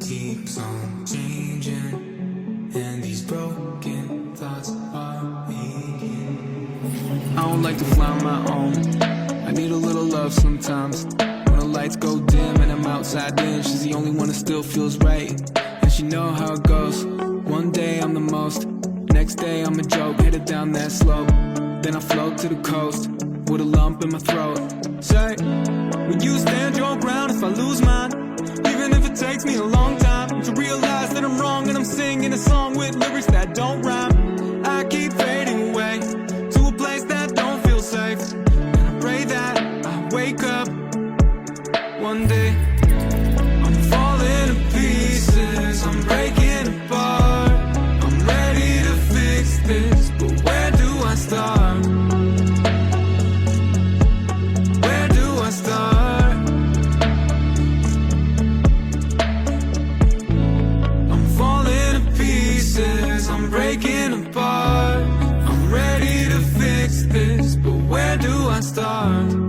keeps on changing, and these broken thoughts are aching. I don't like to fly on my own. I need a little love sometimes. When the lights go dim and I'm outside in, she's the only one that still feels right. And she know how it goes. One day I'm the most, next day I'm a joke, headed down that slope. Then I float to the coast with a lump in my throat. Say, will you stand your ground if I lose mine? Even if it takes me a long time to realize that I'm wrong and I'm singing a song with lyrics that don't rhyme. I keep fading away to a place that don't feel safe. And I pray that I wake up one day. I'm falling to pieces, I'm breaking apart. I'm ready to fix this, but where do I start? Where do I start? I'm falling to pieces, I'm breaking apart. I'm ready to fix this, but where do I start?